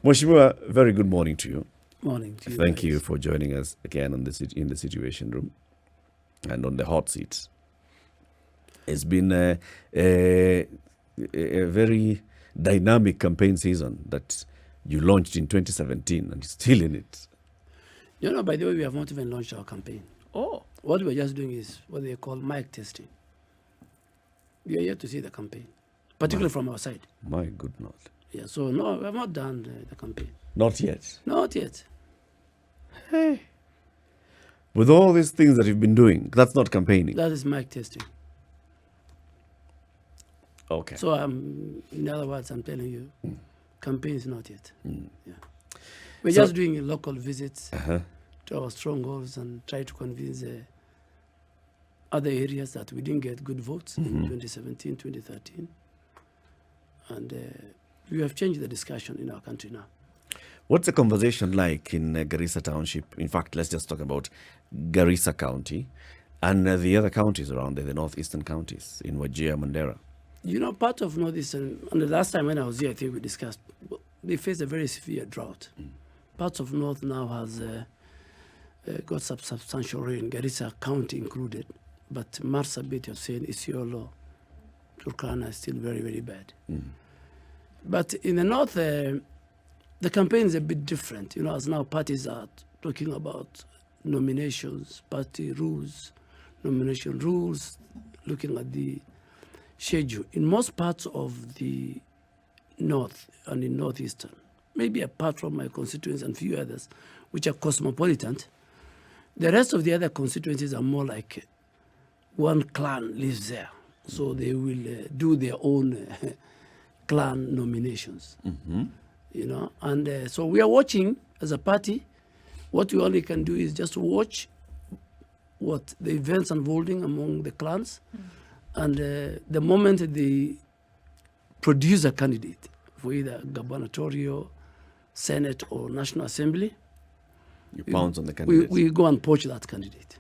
Mheshimiwa, very good morning to you. Morning to you. Thank you for joining us again on in the Situation Room and on the hot seats. It's been a very dynamic campaign season that you launched in 2017 and you're still in it. By the way, we have not even launched our campaign. Oh. What we're just doing is what they call mic testing. We are yet to see the campaign, particularly from our side. My good Lord. Yeah, so no, we have not done the campaign. Not yet? Not yet. Hey. With all these things that you've been doing, that's not campaigning. That is mic testing. Okay. So in other words, I'm telling you, campaign is not yet. Yeah. We're just doing local visits to our strongholds and try to convince other areas that we didn't get good votes in 2017, 2013. And we have changed the discussion in our country now. What's the conversation like in Garissa Township? In fact, let's just talk about Garissa County and the other counties around there, the northeastern counties in Wajir, Mandera. Part of northeastern, and the last time when I was here, I think we discussed, they face a very severe drought. Parts of north now has got substantial rain, Garissa County included, but Marsabit, you're saying, Isiolo, Turkana is still very, very bad. But in the north, the campaign is a bit different. As now parties are talking about nominations, party rules, nomination rules, looking at the schedule. In most parts of the north and in northeastern, maybe apart from my constituents and few others, which are cosmopolitan, the rest of the other constituencies are more like one clan lives there. So they will do their own clan nominations. And so we are watching as a party. What we only can do is just watch what the events unfolding among the clans. And the moment they produce a candidate for either gubernatorial, Senate, or National Assembly, you pounce on the candidate. We go and poach that candidate.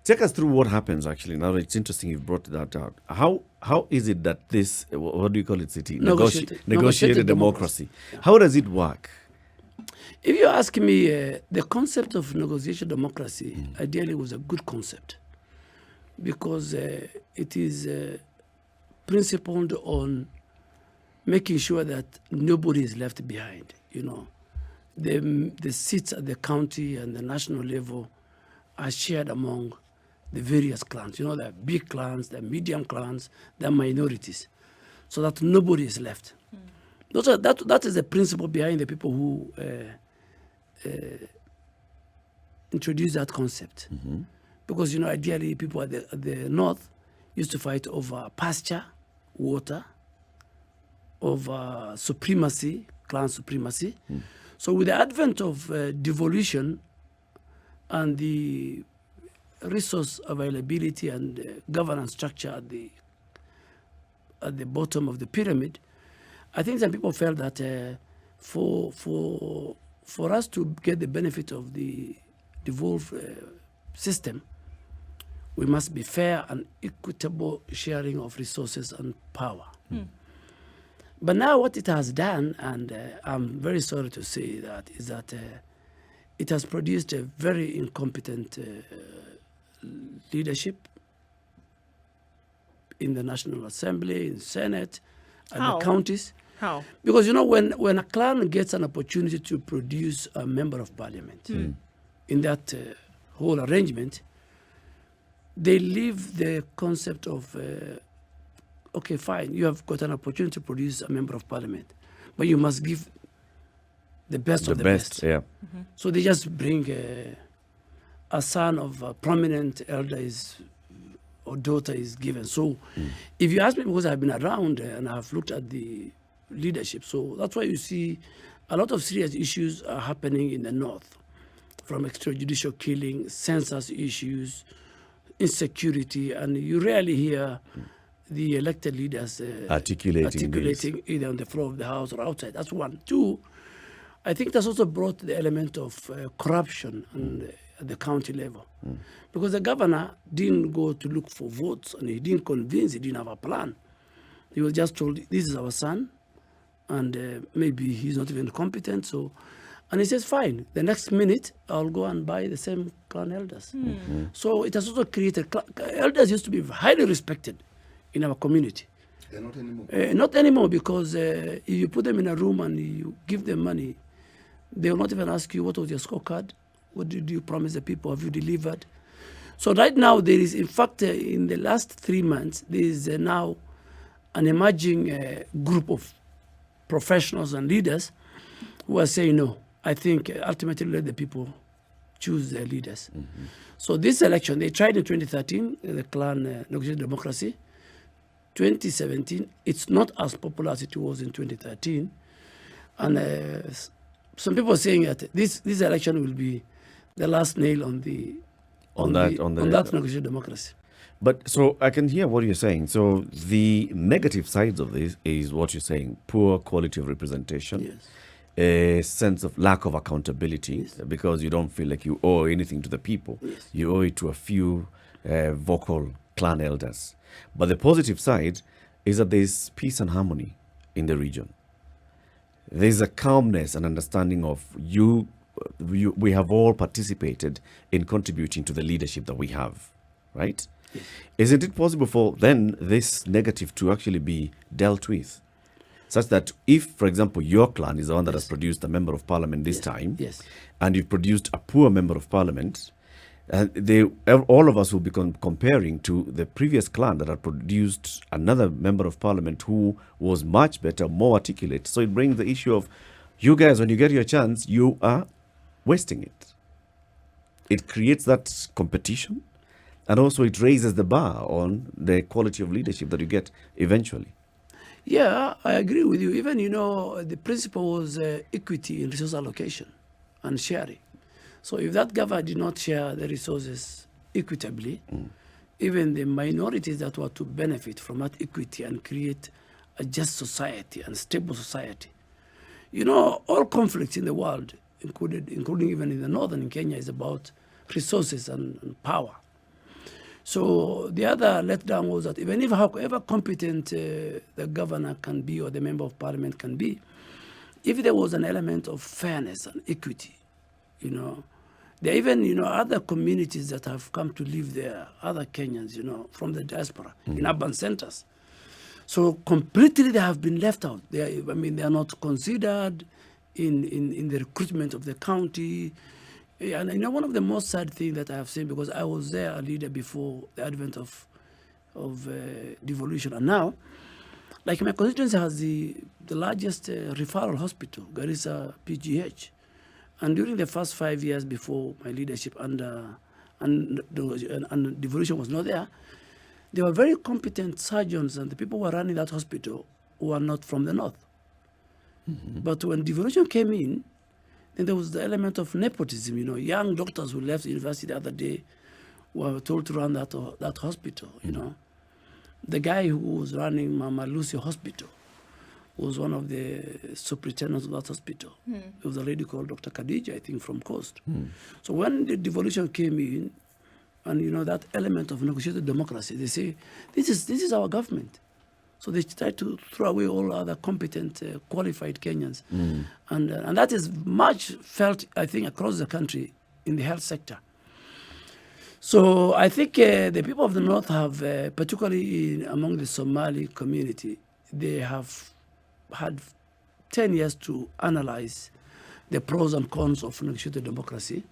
Take us through what happens, actually. Now, it's interesting you've brought that out. How is it that this, what do you call it, City? Negotiated democracy. Yeah. How does it work? If you ask me, the concept of negotiation democracy ideally was a good concept because it is principled on making sure that nobody is left behind. The seats at the county and the national level are shared among the various clans. There are big clans, there are medium clans, there are minorities, so that nobody is left. That is the principle behind the people who introduced that concept. Because, ideally, people at the north used to fight over pasture, water, over supremacy, clan supremacy. So with the advent of devolution and the resource availability and governance structure at the bottom of the pyramid, I think some people felt that for us to get the benefit of the devolved system, we must be fair and equitable sharing of resources and power. But now what it has done, and I'm very sorry to say that, is that it has produced a very incompetent leadership in the National Assembly, in Senate, and the counties. How? Because, when a clan gets an opportunity to produce a member of parliament, in that whole arrangement, they leave the concept of, okay, fine, you have got an opportunity to produce a member of parliament, but you must give the best of the best. Yeah. So they just bring a son of a prominent elder or daughter is given. So if you ask me, because I've been around and I've looked at the leadership, so that's why you see a lot of serious issues are happening in the north, from extrajudicial killing, census issues, insecurity, and you rarely hear the elected leaders articulating either on the floor of the house or outside. That's one. Two, I think that's also brought the element of corruption at the county level. Because the governor didn't go to look for votes and he didn't convince, he didn't have a plan. He was just told, this is our son, and maybe he's not even competent. So, and he says, fine, the next minute I'll go and buy the same clan elders. So it has also created, elders used to be highly respected in our community. They're not anymore. Not anymore, because if you put them in a room and you give them money, they will not even ask you, what was your scorecard? What did you promise the people? Have you delivered? So right now, there is, in fact, in the last 3 months, there is now an emerging group of professionals and leaders who are saying, no, I think ultimately let the people choose their leaders. So this election, they tried in 2013, the clan negotiated democracy. 2017, it's not as popular as it was in 2013. And some people are saying that this election will be the last nail on that negotiated democracy. But so I can hear what you're saying. So the negative sides of this is what you're saying: poor quality of representation, Yes. a sense of lack of accountability, because you don't feel like you owe anything to the people. Yes. You owe it to a few vocal clan elders. But the positive side is that there's peace and harmony in the region. There's a calmness and understanding of we have all participated in contributing to the leadership that we have, right? Yes. Isn't it possible for then this negative to actually be dealt with? Such that if, for example, your clan is the one that has produced a member of parliament this time, Yes. and you've produced a poor member of parliament, all of us will be comparing to the previous clan that had produced another member of parliament who was much better, more articulate. So it brings the issue of, you guys, when you get your chance, you are wasting it. It creates that competition, and also it raises the bar on the quality of leadership that you get eventually. Yeah, I agree with you. Even, the principle was equity in resource allocation and sharing. So if that government did not share the resources equitably, even the minorities that were to benefit from that equity and create a just society and stable society. All conflicts in the world, including even in the northern Kenya, is about resources and power. So the other letdown was that even if however competent the governor can be or the member of parliament can be, if there was an element of fairness and equity, there are even, other communities that have come to live there, other Kenyans, from the diaspora, in urban centers. So completely they have been left out. They are not considered in the recruitment of the county. And one of the most sad things that I have seen, because I was there a leader before the advent of devolution, and now, like my constituency has the largest referral hospital, Garissa PGH. And during the first 5 years before my leadership and devolution was not there were very competent surgeons, and the people who were running that hospital who were not from the north. But when devolution came in, then there was the element of nepotism. Young doctors who left the university the other day were told to run that hospital. The guy who was running Mama Lucy Hospital was one of the superintendents of that hospital. There was a lady called Dr. Khadija, I think, from Coast. So when the devolution came in, and that element of negotiated democracy, they say, this is our government. So they try to throw away all other competent, qualified Kenyans. And that is much felt, I think, across the country in the health sector. So I think the people of the North have, particularly among the Somali community, they have had 10 years to analyze the pros and cons of negotiated democracy.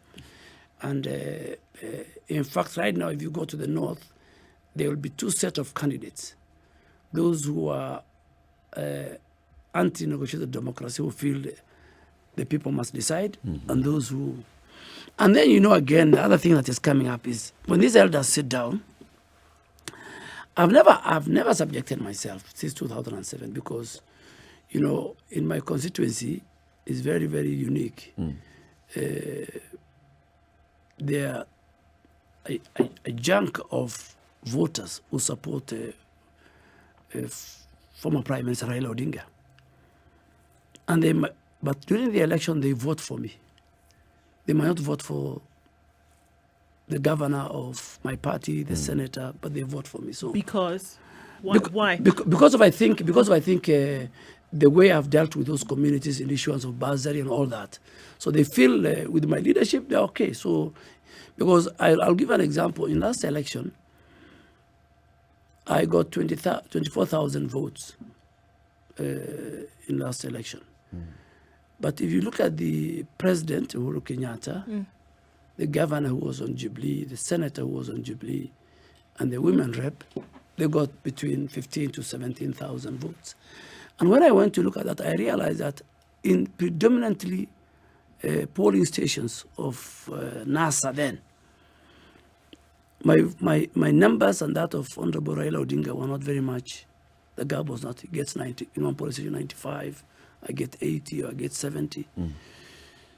And in fact, right now, if you go to the North, there will be two sets of candidates. Those who are anti-negotiated democracy, who feel the people must decide, and those who... And then, again, the other thing that is coming up is when these elders sit down, I've never subjected myself since 2007 because, in my constituency, it's very, very unique. There are a chunk of voters who support former Prime Minister Raila Odinga. And but during the election, they vote for me. They might not vote for the governor of my party, the senator, but they vote for me. So because why? Because I think the way I've dealt with those communities in issuance of bursary and all that. So they feel with my leadership, they're okay. So, because I'll give an example. In last election, I got 24,000 votes in last election. But if you look at the president, Uhuru Kenyatta, the governor who was on Jubilee, the senator who was on Jubilee, and the women rep, they got between 15 to 17,000 votes. And when I went to look at that, I realized that in predominantly polling stations of NASA then, my numbers and that of Honorable Raila Odinga were not very much. The gap was not, he gets 90, in one polling station 95, I get 80 or I get 70.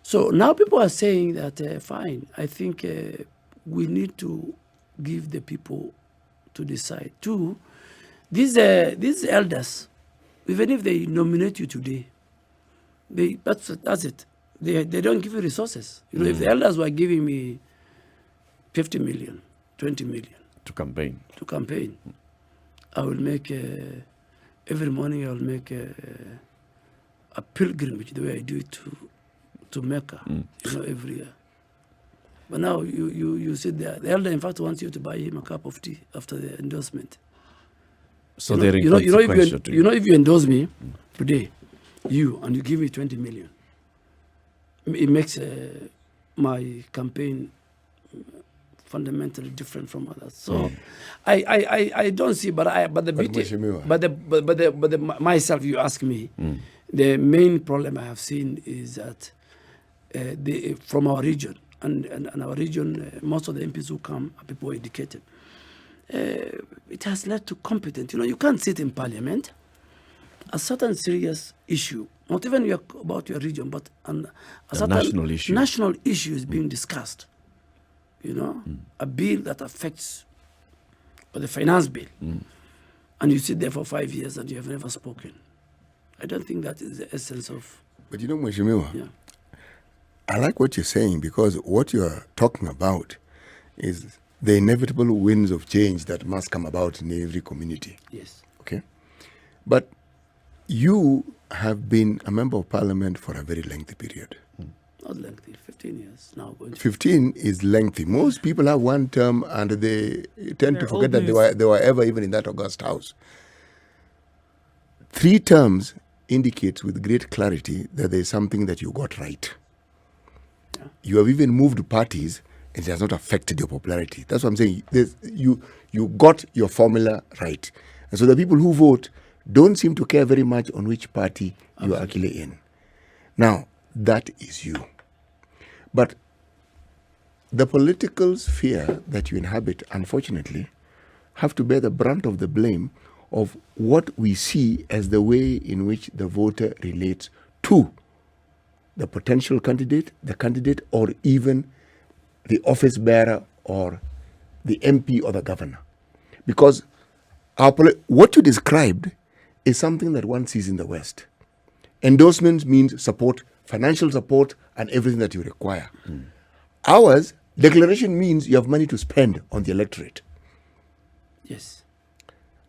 So now people are saying that, fine, I think we need to give the people to decide. Two, these elders, even if they nominate you today, that's it. They don't give you resources. You know, if the elders were giving me 50 million, 20 million to campaign, I will make every morning. I will make a pilgrimage the way I do it to Mecca, you know, every year. But now you sit there. The elder, in fact, wants you to buy him a cup of tea after the endorsement. So they're inconsequential to you. You know, if you endorse me today, and you give me 20 million, it makes my campaign fundamentally different from others. So I don't see, but the beauty, but myself, you ask me, the main problem I have seen is that from our region, and our region, most of the MPs who come are people educated. It has led to competence. You know, you can't sit in parliament. A certain serious issue, not even about your region, but a certain national issue is being discussed. You know, a bill that affects, or the finance bill, and you sit there for 5 years and you have never spoken. I don't think that is the essence of. But you know, Mheshimiwa, I like what you're saying, because what you're talking about is the inevitable winds of change that must come about in every community. Yes. Okay. But you have been a member of parliament for a very lengthy period. Not lengthy, 15 years now. 15 is lengthy. Most people have one term and they tend to forget that they were ever even in that august house. 3 terms indicates with great clarity that there is something that you got right. Yeah. You have even moved parties and it has not affected your popularity. That's what I'm saying. You got your formula right. And so the people who vote don't seem to care very much on which party you are actually in. Now, that is you. But the political sphere that you inhabit, unfortunately, have to bear the brunt of the blame of what we see as the way in which the voter relates to the potential candidate, the candidate, or even the office bearer or the MP or the governor. Because what you described is something that one sees in the West. Endorsements means support, financial support, and everything that you require. Ours, declaration means you have money to spend on the electorate. Yes.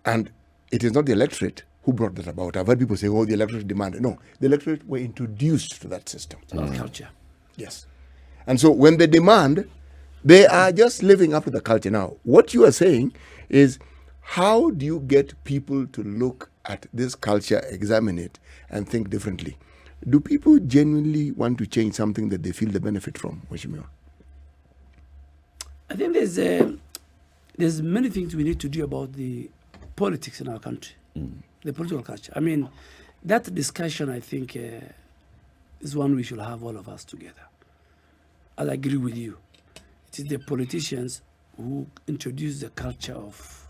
And it is not the electorate who brought that about. I've heard people say, the electorate demanded. No, the electorate were introduced to that system. Culture. Yes. And so when they demand, they are just living up to the culture. Now, what you are saying is, how do you get people to look at this culture, examine it, and think differently? Do people genuinely want to change something that they feel the benefit from, Mheshimiwa? I think there's many things we need to do about the politics in our country, the political culture. I mean, that discussion, I think, is one we should have all of us together. I agree with you. It is the politicians who introduce the culture of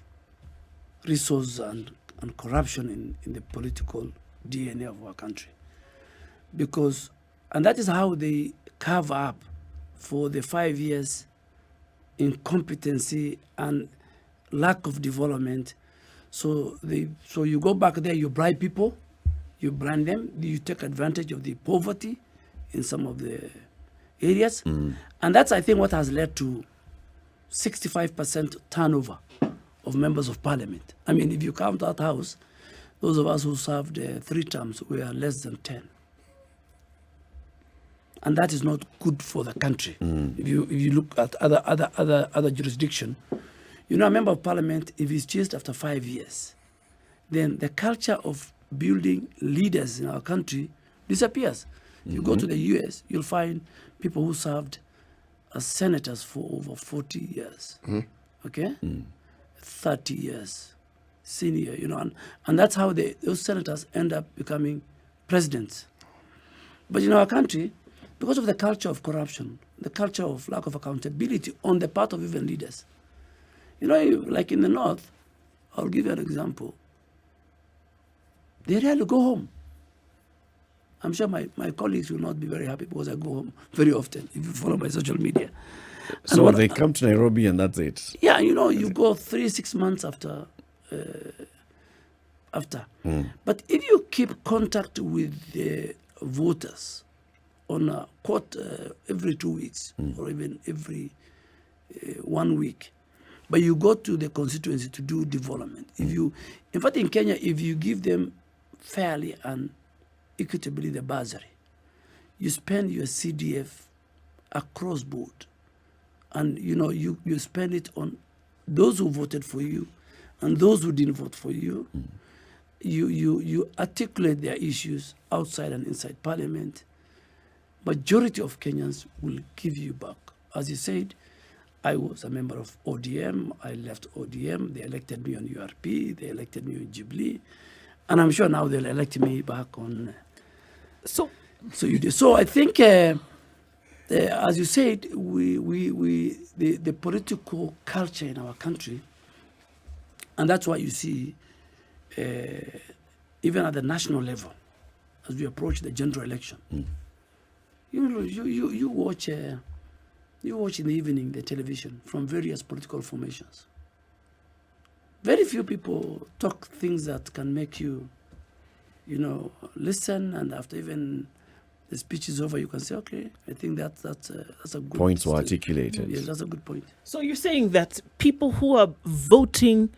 resource and corruption in the political DNA of our country. And that is how they carve up for the 5 years incompetency and lack of development. So you go back there, you bribe people, you brand them, you take advantage of the poverty in some of the areas. And that's, I think, what has led to 65% turnover of members of parliament. I mean, if you count that house, those of us who served 3 terms were less than 10. And that is not good for the country. If you look at other jurisdiction, you know, a member of parliament, if he's chased after 5 years, then the culture of building leaders in our country disappears. You go to the US, you'll find people who served as senators for over 40 years, okay? 30 years, senior, you know, and that's how those senators end up becoming presidents. But in our country, because of the culture of corruption, the culture of lack of accountability on the part of even leaders, you know, like in the North, I'll give you an example. They rarely go home. I'm sure my colleagues will not be very happy because I go home very often, if you follow my social media. So they come to Nairobi and that's it? Yeah, you know, you go 3-6 months after. But if you keep contact with the voters on a every 2 weeks or even every 1 week, but you go to the constituency to do development. In fact, in Kenya, if you give them fairly and equitably the bursary, you spend your CDF across board, and you know you spend it on those who voted for you and those who didn't vote for you. You articulate their issues outside and inside parliament. Majority of Kenyans will give you back. As you said, I was a member of ODM. I left ODM. They elected me on URP. They elected me on Jubilee. And I'm sure now they'll elect me back on. So you do. So I think, as you said, the political culture in our country, and that's why you see, even at the national level, as we approach the general election, you watch in the evening the television from various political formations. Very few people talk things that can make you, you know, listen, and after even the speech is over, you can say, okay, I think that's a good points were articulated. Yes, that's a good point. So you're saying that people who are voting,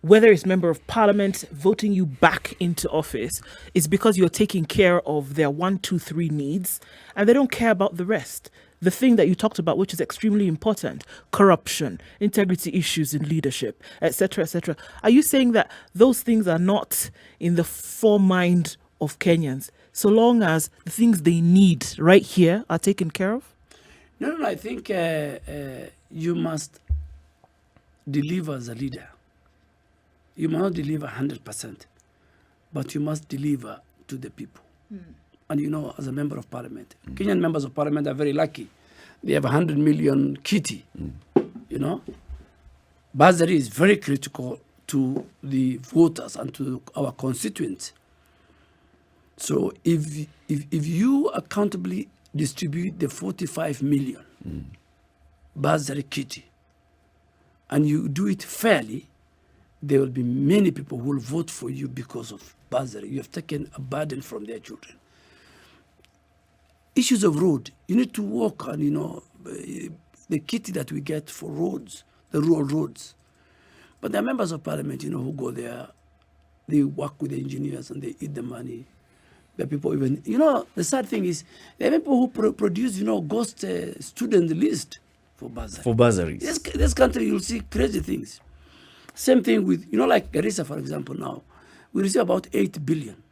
whether it's member of parliament, voting you back into office, is because you're taking care of their 1, 2, 3 needs, and they don't care about the rest. The thing that you talked about, which is extremely important, corruption, integrity issues in leadership, etc., etc. Are you saying that those things are not in the foremind of Kenyans, so long as the things they need right here are taken care of? No, I think you must deliver as a leader. You must not deliver 100%, but you must deliver to the people. And you know, as a member of parliament, Kenyan members of parliament are very lucky. They have 100 million kitty, you know. Bursary is very critical to the voters and to our constituents. So if you accountably distribute the 45 million bursary kitty, and you do it fairly, there will be many people who will vote for you because of bursary. You have taken a burden from their children. Issues of road, you need to work on, you know, the kitty that we get for roads, the rural roads. But there are members of parliament, you know, who go there, they work with the engineers and they eat the money. There are people even, you know, the sad thing is, there are people who produce, you know, ghost student list for bursary. For bursaries. This country, you'll see crazy things. Same thing with, you know, like Garissa, for example, now. We receive about 8 billion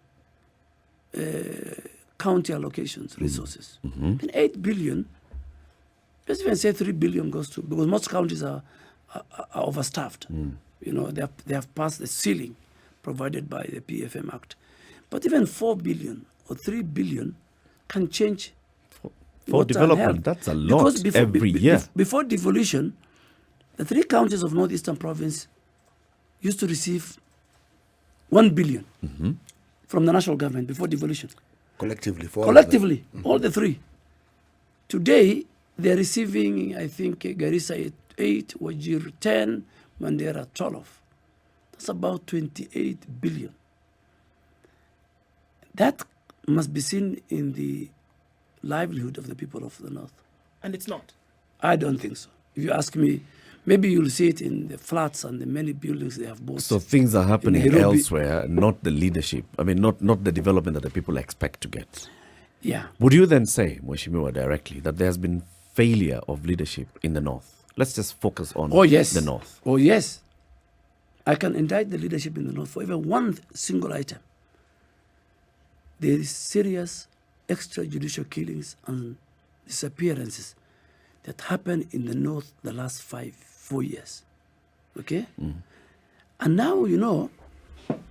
county allocations, resources. And 8 billion, let's even say 3 billion goes to, because most counties are overstaffed. You know, they have passed the ceiling provided by the PFM Act. But even 4 billion or 3 billion can change for development. That's a lot every year. Before devolution, the 3 counties of Northeastern Province used to receive 1 billion from the national government before devolution. Collectively, all the 3. Today, they're receiving, I think, Garissa 8, Wajir 10, Mandera 12. That's about 28 billion. That must be seen in the livelihood of the people of the North. And it's not. I don't think so. If you ask me, Maybe you'll see it in the flats and the many buildings they have bought. So things are happening Nairobi. elsewhere, not the leadership. I mean, not the development that the people expect to get. Yeah. Would you then say, Mheshimiwa, directly, that there has been failure of leadership in the North? Let's just focus on the North. Oh, yes. I can indict the leadership in the North for even one single item. There is serious extrajudicial killings and disappearances that happened in the North the last 4 years. Okay? And now,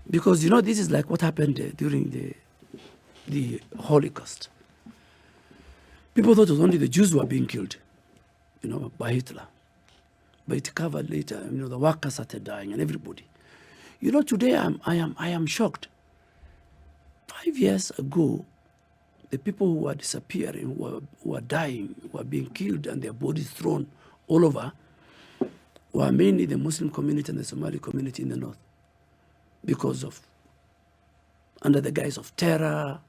because, this is like what happened during the Holocaust. People thought it was only the Jews who were being killed, by Hitler. But it covered later, the workers started dying and everybody. Today I am shocked. 5 years ago, the people who were disappearing, who were dying, who were being killed and their bodies thrown all over, were mainly the Muslim community and the Somali community in the North. Because of, under the guise of terror,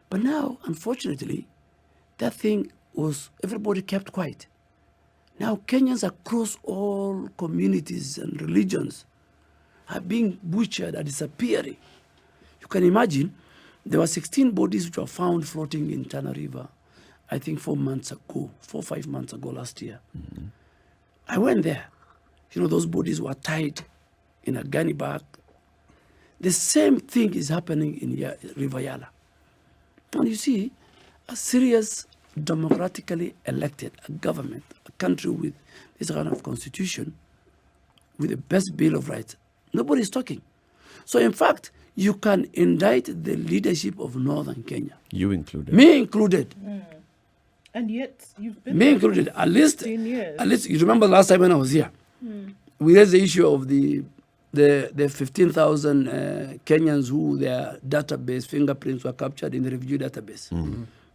But now, unfortunately, that thing everybody kept quiet. Now Kenyans across all communities and religions are being butchered, are disappearing. You can imagine, there were 16 bodies which were found floating in Tana River, I think 4 or 5 months ago last year. I went there. Those bodies were tied in a gunny bag. The same thing is happening in River Yala. And you see, a serious democratically elected government, a country with this kind of constitution, with the best Bill of Rights, nobody is talking. So in fact, you can indict the leadership of Northern Kenya. You included. Me included. And yet, you've been Me included. At least, 15 years. at least, you remember last time when I was here, we raised the issue of the 15,000 Kenyans who their database, fingerprints were captured in the refugee database.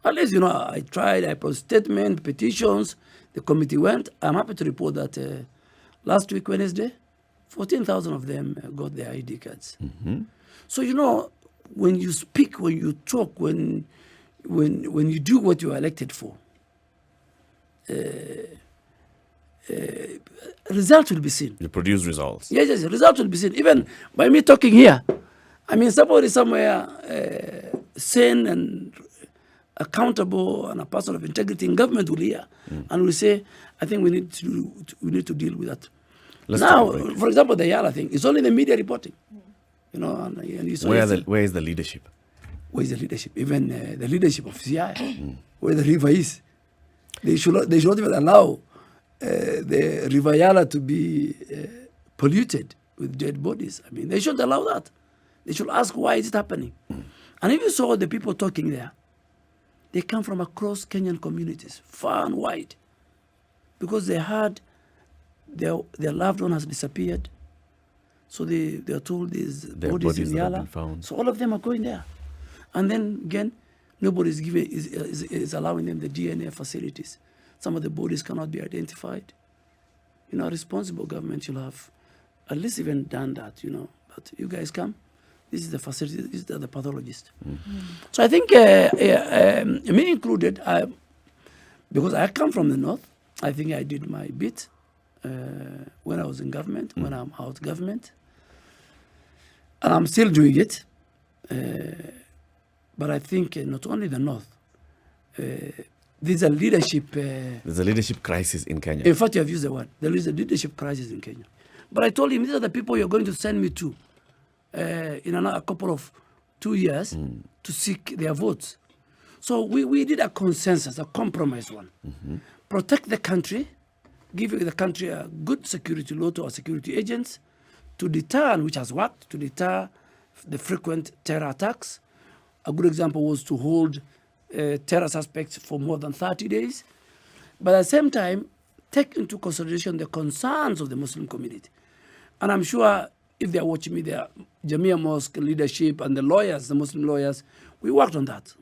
At least, I tried, I posted statement, petitions, the committee went. I'm happy to report that last week, Wednesday, 14,000 of them got their ID cards. So, when you speak, when you talk, when you do what you are elected for, results will be seen. You produce results. Yes, results will be seen. Even by me talking here, somebody somewhere sane and accountable and a person of integrity in government will hear and will say, I think we need to deal with that. Let's now, take a break. for example, the Yala thing, it's only the media reporting. And you saw Where is the leadership? Where is the leadership? Even the leadership of CI, where the river is. They should not even allow the River Yala to be polluted with dead bodies. They shouldn't allow that. They should ask, why is it happening? And if you saw the people talking there, they come from across Kenyan communities, far and wide, because they heard their loved one has disappeared. So they are told these bodies in that have Yala. been found. So all of them are going there. And then again, nobody is allowing them the DNA facilities. Some of the bodies cannot be identified. A responsible government should have at least even done that, But you guys come, this is the facility, this is the pathologist. So I think, me included, because I come from the North, I think I did my bit when I was in government, when I'm out government. And I'm still doing it. But I think not only the North, there's a leadership... There's a leadership crisis in Kenya. In fact, you have used the word. There is a leadership crisis in Kenya. But I told him, these are the people you're going to send me to in a couple of 2 years to seek their votes. So we did a consensus, a compromise one. Protect the country, give the country a good security law to our security agents to deter, and which has worked, to deter the frequent terror attacks. A good example was to hold terror suspects for more than 30 days. But at the same time, take into consideration the concerns of the Muslim community. And I'm sure if they're watching me, the Jamia Mosque leadership and the lawyers, the Muslim lawyers, we worked on that.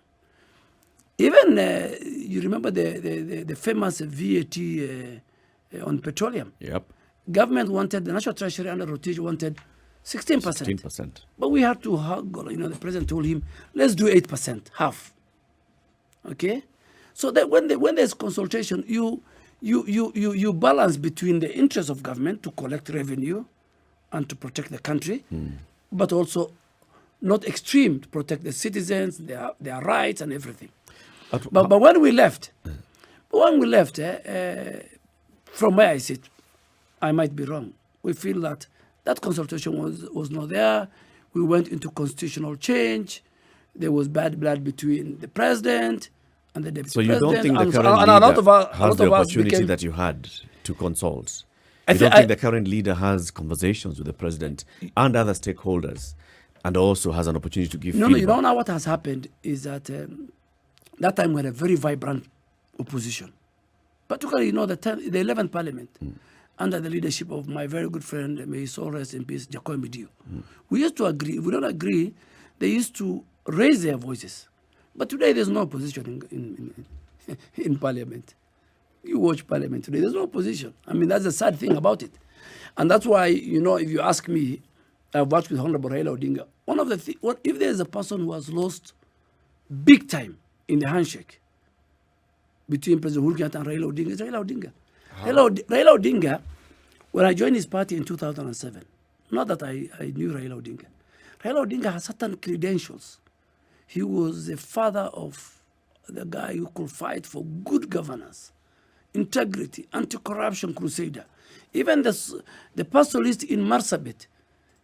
Even, you remember the famous VAT on petroleum. Yep. Government wanted, the National Treasury under rotation wanted 16%. 16%. But we had to haggle. The president told him, let's do 8%, half. Okay? So that when there's consultation, you you balance between the interest of government to collect revenue and to protect the country, but also not extreme to protect the citizens, their rights and everything. But when we left, from where I sit, I might be wrong. We feel that consultation was not there. We went into constitutional change. There was bad blood between the president and the deputy president. So you don't think the current leader has the opportunity that you had to consult? You don't think the current leader has conversations with the president and other stakeholders and also has an opportunity to give feedback? No, you don't know what has happened is that that time we had a very vibrant opposition. Particularly, the 11th Parliament, under the leadership of my very good friend, may his soul rest in peace, Jacob Dio. We used to agree. If we don't agree, they used to raise their voices. But today there's no opposition in Parliament. You watch Parliament today, there's no opposition. I mean, that's the sad thing about it. And that's why, if you ask me, I've worked with Honorable Raila Odinga. One of the if there's a person who has lost big time in the handshake between President Uhuru Kenyatta and Raila Odinga, it's Raila Odinga. Raila Odinga, when I joined his party in 2007, not that I knew Raila Odinga. Raila Odinga has certain credentials. He was the father of the guy who could fight for good governance, integrity, anti-corruption crusader. Even the pastoralist in Marsabit,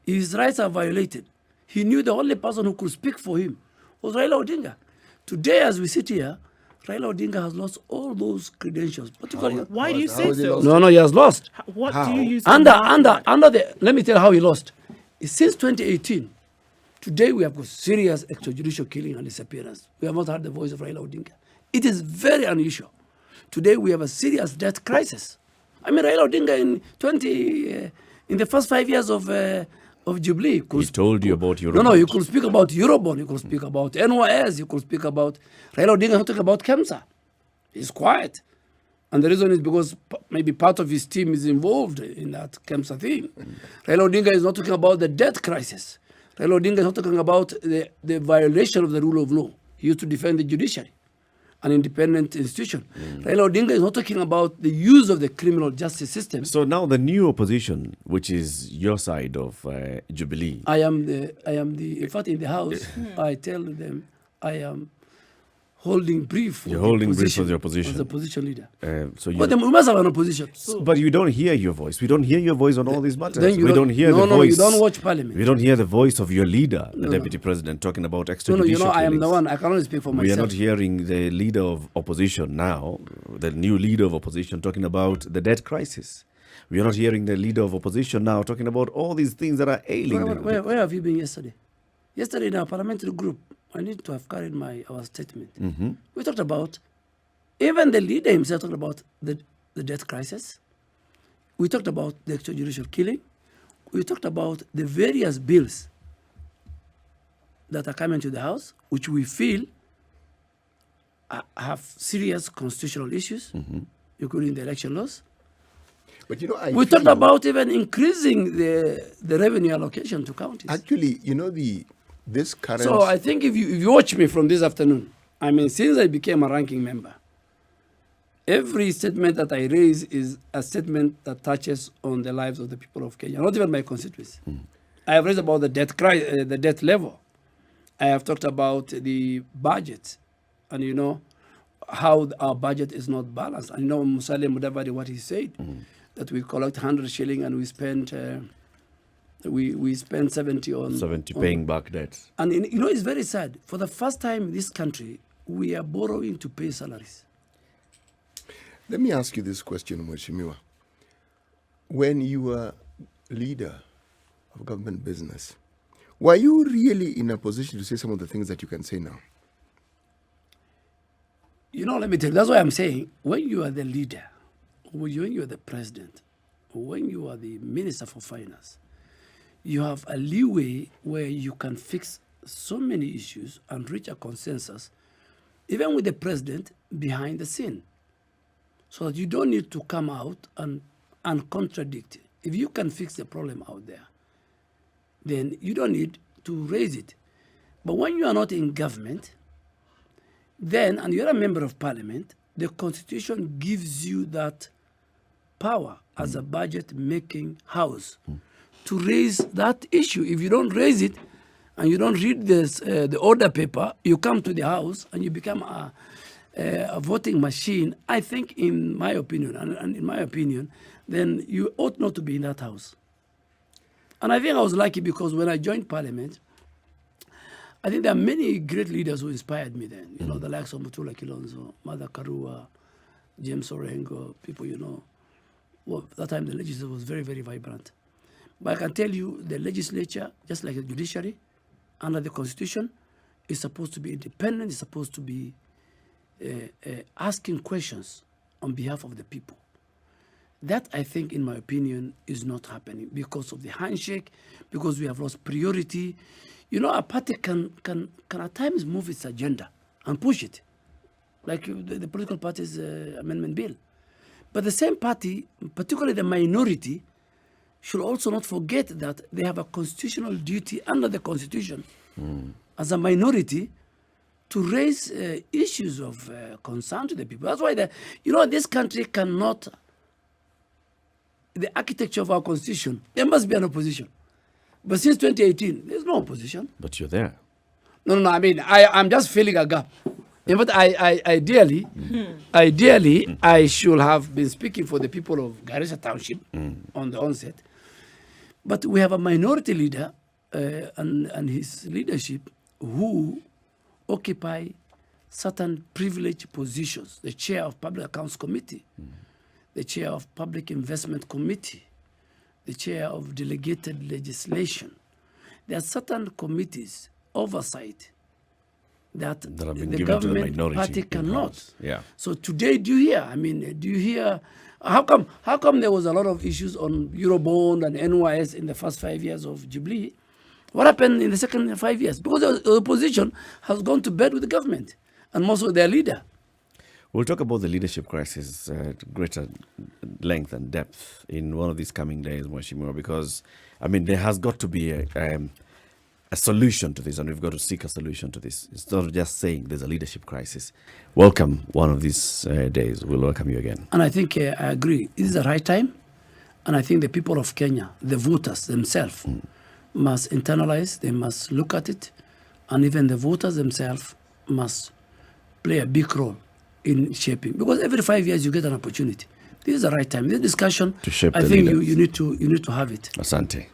his rights are violated. He knew the only person who could speak for him was Raila Odinga. Today, as we sit here, Raila Odinga has lost all those credentials. Why do you say so? No, he has lost. What do you use? Under the, let me tell you how he lost. Since 2018, today we have got serious extrajudicial killing and disappearance. We have not heard the voice of Raila Odinga. It is very unusual. Today we have a serious death crisis. I mean, Raila Odinga in the first 5 years of Jubilee. He told you about Eurobond. No, you could speak about Eurobond, you could speak about NYS, you could speak about... Raila Odinga not talking about KEMSA. He's quiet. And the reason is because maybe part of his team is involved in that KEMSA thing. Raila Odinga is not talking about the debt crisis. Raila Odinga is not talking about the violation of the rule of law. He used to defend the judiciary, an independent institution. Raila Odinga is not talking about the use of the criminal justice system. So now the new opposition, which is your side of Jubilee. I am the, in fact, in the House, I tell them I am holding brief. You're holding brief for the opposition. As the opposition leader. But then we must have an opposition. But you don't hear your voice. We don't hear your voice on all these matters. We don't hear the voice. No, you don't watch Parliament. We don't hear the voice of your leader, the Deputy President, talking about extrajudicial I am the one. I can only speak for myself. We are not hearing the leader of opposition now, the new leader of opposition, talking about the debt crisis. We are not hearing the leader of opposition now talking about all these things that are ailing. Where have you been yesterday? Yesterday in our parliamentary group, I need to have carried our statement. We talked about, even the leader himself talked about the debt crisis. We talked about the extrajudicial killing. We talked about the various bills that are coming to the House, which we feel have serious constitutional issues, including the election laws. But we talked about even increasing the revenue allocation to counties. Actually, this current... So I think if you watch me from this afternoon, I mean, since I became a ranking member, every statement that I raise is a statement that touches on the lives of the people of Kenya, not even my constituency. I have raised about the debt level. I have talked about the budget, and how our budget is not balanced. I know Musalia Mudavadi, what he said, that we collect 100 shilling and we spend... We spend 70 on... 70 paying back debts. And it's very sad. For the first time in this country, we are borrowing to pay salaries. Let me ask you this question, Mheshimiwa. When you were leader of government business, were you really in a position to say some of the things that you can say now? Let me tell you, that's why I'm saying, when you are the leader, when you are the president, when you are the minister for finance, you have a leeway where you can fix so many issues and reach a consensus, even with the president behind the scene, so that you don't need to come out and contradict. If you can fix the problem out there, then you don't need to raise it. But when you are not in government, and you're a member of parliament, the Constitution gives you that power as a budget-making house to raise that issue. If you don't raise it and you don't read this, the order paper, you come to the house and you become a voting machine. I think, in my opinion, and in my opinion, then you ought not to be in that house. And I think I was lucky because when I joined Parliament, I think there are many great leaders who inspired me then. You know, the likes of Muthui, Kilonzo, Mother Karua, James Orengo, people, you know. Well, that time the legislature was very, very vibrant. But I can tell you the legislature, just like the judiciary, under the Constitution, is supposed to be independent, is supposed to be asking questions on behalf of the people. That, I think, in my opinion, is not happening because of the handshake, because we have lost priority. You know, a party can at times move its agenda and push it, like the political party's amendment bill. But the same party, particularly the minority, should also not forget that they have a constitutional duty under the Constitution as a minority to raise issues of concern to the people. That's why, this country cannot, the architecture of our Constitution, there must be an opposition. But since 2018, there's no opposition. But you're there. No, I mean, I'm just filling a gap. In fact, ideally, I should have been speaking for the people of Garissa Township on the onset. But we have a minority leader and his leadership who occupy certain privileged positions. The chair of Public Accounts Committee, the chair of Public Investment Committee, the chair of Delegated Legislation. There are certain committees, oversight, that the government party cannot. Yeah. So today, do you hear, how come there was a lot of issues on Eurobond and NYS in the first 5 years of Jubilee? What happened in the second 5 years? Because the opposition has gone to bed with the government and most of their leader. We'll talk about the leadership crisis at greater length and depth in one of these coming days, Mheshimiwa, because, there has got to be a solution to this, and we've got to seek a solution to this. It's not just saying there's a leadership crisis. Welcome one of these days. We'll welcome you again. And I think I agree. This is the right time. And I think the people of Kenya, the voters themselves, must internalize, they must look at it, and even the voters themselves must play a big role in shaping. Because every 5 years you get an opportunity. This is the right time. This discussion, to shape I the think leaders. you need to have it. Asante.